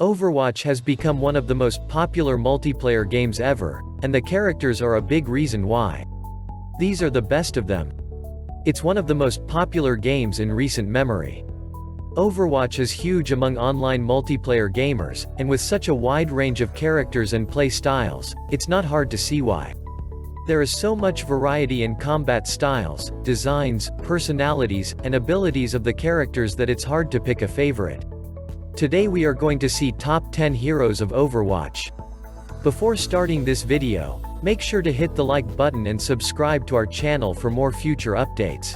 Overwatch has become one of the most popular multiplayer games ever, and the characters are a big reason why. These are the best of them. It's one of the most popular games in recent memory. Overwatch is huge among online multiplayer gamers, and with such a wide range of characters and play styles, it's not hard to see why. There is so much variety in combat styles, designs, personalities, and abilities of the characters that it's hard to pick a favorite. Today we are going to see top 10 heroes of Overwatch. Before starting this video, make sure to hit the like button and subscribe to our channel for more future updates.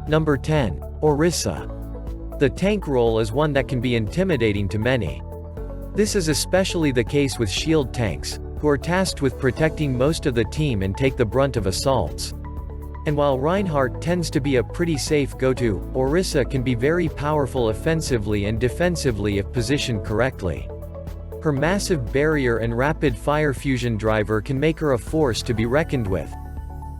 Number 10. Orisa. The tank role is one that can be intimidating to many. This is especially the case with shield tanks, who are tasked with protecting most of the team and take the brunt of assaults. And while Reinhardt tends to be a pretty safe go-to, Orisa can be very powerful offensively and defensively if positioned correctly. Her massive barrier and rapid fire fusion driver can make her a force to be reckoned with.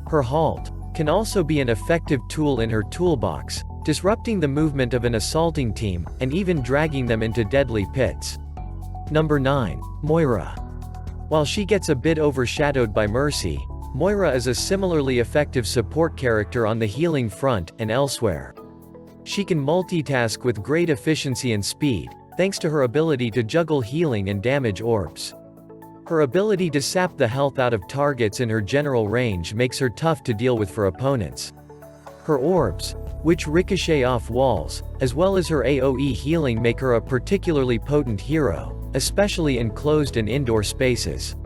Her halt can also be an effective tool in her toolbox, disrupting the movement of an assaulting team, and even dragging them into deadly pits. Number 9. Moira. While she gets a bit overshadowed by Mercy, Moira is a similarly effective support character on the healing front and elsewhere. She can multitask with great efficiency and speed, thanks to her ability to juggle healing and damage orbs. Her ability to sap the health out of targets in her general range makes her tough to deal with for opponents. Her orbs, which ricochet off walls, as well as her AoE healing make her a particularly potent hero, especially in closed and indoor spaces.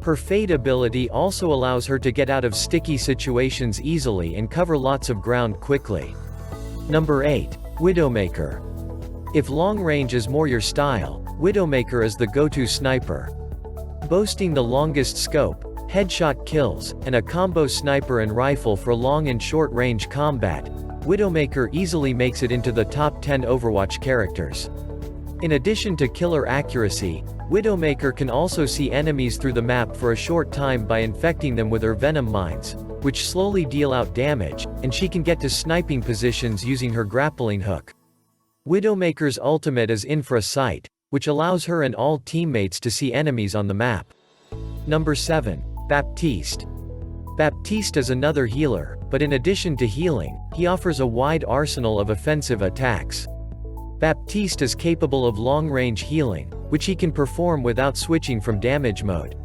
Her Fade ability also allows her to get out of sticky situations easily and cover lots of ground quickly. Number 8. Widowmaker. If long range is more your style, Widowmaker is the go-to sniper. Boasting the longest scope, headshot kills, and a combo sniper and rifle for long and short range combat, Widowmaker easily makes it into the top 10 Overwatch characters. In addition to killer accuracy, Widowmaker can also see enemies through the map for a short time by infecting them with her venom mines, which slowly deal out damage, and she can get to sniping positions using her grappling hook. Widowmaker's ultimate is Infra Sight, which allows her and all teammates to see enemies on the map. Number 7. Baptiste. Baptiste is another healer, but in addition to healing, he offers a wide arsenal of offensive attacks. Baptiste is capable of long-range healing, which he can perform without switching from damage mode.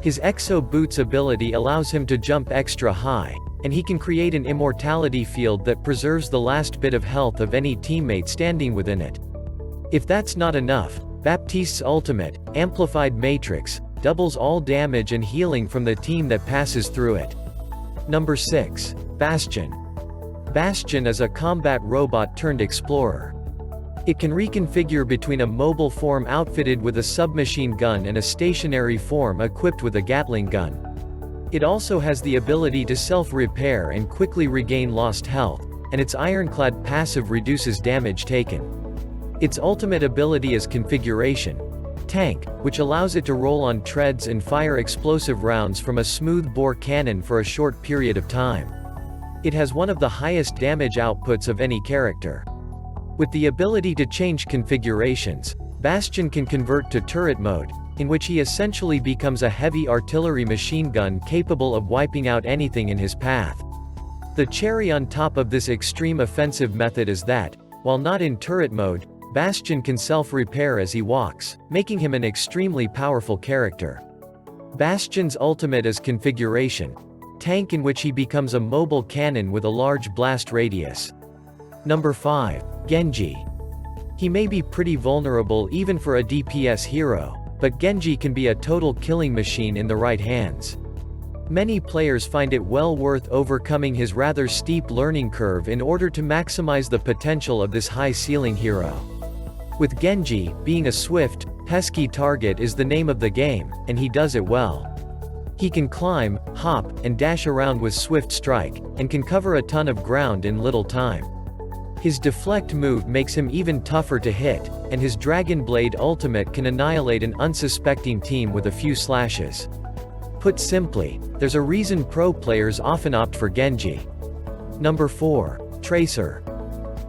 His Exo Boots ability allows him to jump extra high, and he can create an immortality field that preserves the last bit of health of any teammate standing within it. If that's not enough, Baptiste's ultimate, Amplified Matrix, doubles all damage and healing from the team that passes through it. Number 6. Bastion. Bastion is a combat robot turned explorer. It can reconfigure between a mobile form outfitted with a submachine gun and a stationary form equipped with a Gatling gun. It also has the ability to self-repair and quickly regain lost health, and its ironclad passive reduces damage taken. Its ultimate ability is Configuration Tank, which allows it to roll on treads and fire explosive rounds from a smooth-bore cannon for a short period of time. It has one of the highest damage outputs of any character. With the ability to change configurations, Bastion can convert to turret mode, in which he essentially becomes a heavy artillery machine gun capable of wiping out anything in his path. The cherry on top of this extreme offensive method is that, while not in turret mode, Bastion can self-repair as he walks, making him an extremely powerful character. Bastion's ultimate is Configuration Tank, in which he becomes a mobile cannon with a large blast radius. Number 5. Genji. He may be pretty vulnerable even for a DPS hero, but Genji can be a total killing machine in the right hands. Many players find it well worth overcoming his rather steep learning curve in order to maximize the potential of this high-ceiling hero. With Genji, being a swift, pesky target is the name of the game, and he does it well. He can climb, hop, and dash around with Swift Strike, and can cover a ton of ground in little time. His deflect move makes him even tougher to hit, and his Dragon Blade ultimate can annihilate an unsuspecting team with a few slashes. Put simply, there's a reason pro players often opt for Genji. Number 4. Tracer.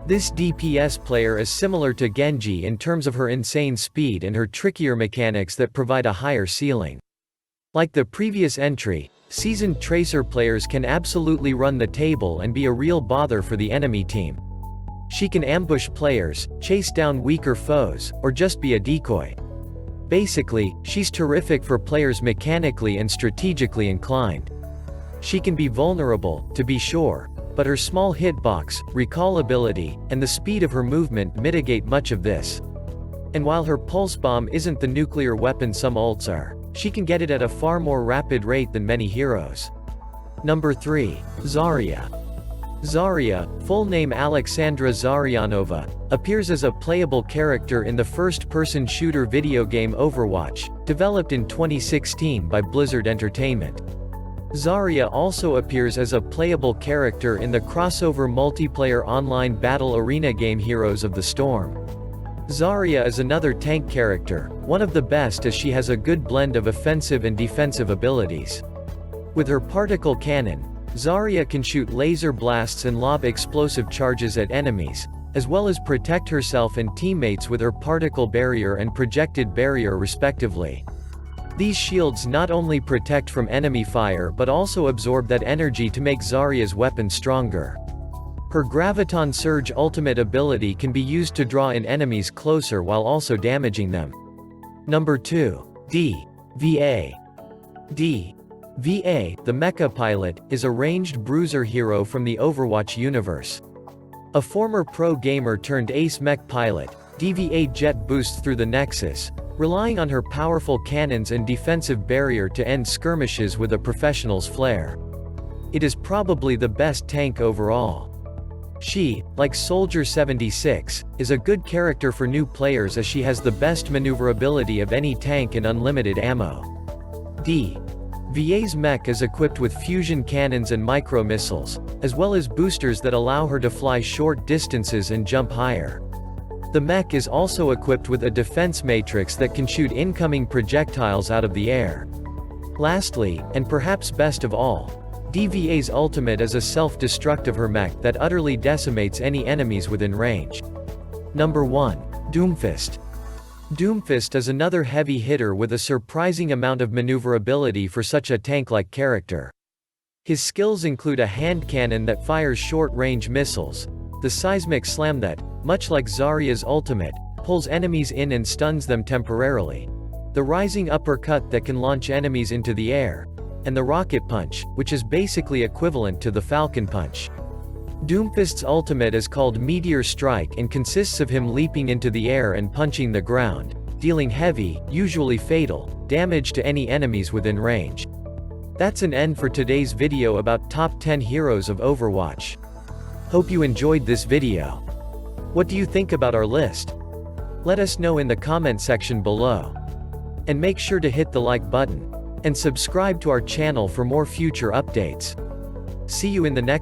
This DPS player is similar to Genji in terms of her insane speed and her trickier mechanics that provide a higher ceiling. Like the previous entry, seasoned Tracer players can absolutely run the table and be a real bother for the enemy team. She can ambush players, chase down weaker foes, or just be a decoy. Basically, she's terrific for players mechanically and strategically inclined. She can be vulnerable, to be sure, but her small hitbox, recall ability, and the speed of her movement mitigate much of this. And while her pulse bomb isn't the nuclear weapon some ults are, she can get it at a far more rapid rate than many heroes. Number 3. Zarya. Zarya, full name Alexandra Zaryanova, appears as a playable character in the first-person shooter video game Overwatch, developed in 2016 by Blizzard Entertainment. Zarya also appears as a playable character in the crossover multiplayer online battle arena game Heroes of the Storm. Zarya is another tank character, one of the best as she has a good blend of offensive and defensive abilities. With her particle cannon, Zarya can shoot laser blasts and lob explosive charges at enemies, as well as protect herself and teammates with her particle barrier and projected barrier respectively. These shields not only protect from enemy fire but also absorb that energy to make Zarya's weapon stronger. Her Graviton Surge ultimate ability can be used to draw in enemies closer while also damaging them. Number 2. D.Va. D.Va, the mecha pilot, is a ranged bruiser hero from the Overwatch universe. A former pro gamer turned ace mech pilot, D.Va jet boosts through the Nexus, relying on her powerful cannons and defensive barrier to end skirmishes with a professional's flair. It is probably the best tank overall. She, like Soldier 76, is a good character for new players as she has the best maneuverability of any tank and unlimited ammo. D.Va's mech is equipped with fusion cannons and micro-missiles, as well as boosters that allow her to fly short distances and jump higher. The mech is also equipped with a defense matrix that can shoot incoming projectiles out of the air. Lastly, and perhaps best of all, D.Va's ultimate is a self-destruct of her mech that utterly decimates any enemies within range. Number 1. Doomfist. Doomfist is another heavy hitter with a surprising amount of maneuverability for such a tank-like character. His skills include a hand cannon that fires short-range missiles, the seismic slam that, much like Zarya's ultimate, pulls enemies in and stuns them temporarily, the rising uppercut that can launch enemies into the air, and the rocket punch, which is basically equivalent to the Falcon Punch. Doomfist's ultimate is called Meteor Strike and consists of him leaping into the air and punching the ground, dealing heavy, usually fatal, damage to any enemies within range. That's an end for today's video about top 10 heroes of Overwatch. Hope you enjoyed this video. What do you think about our list? Let us know in the comment section below. And make sure to hit the like button, and subscribe to our channel for more future updates. See you in the next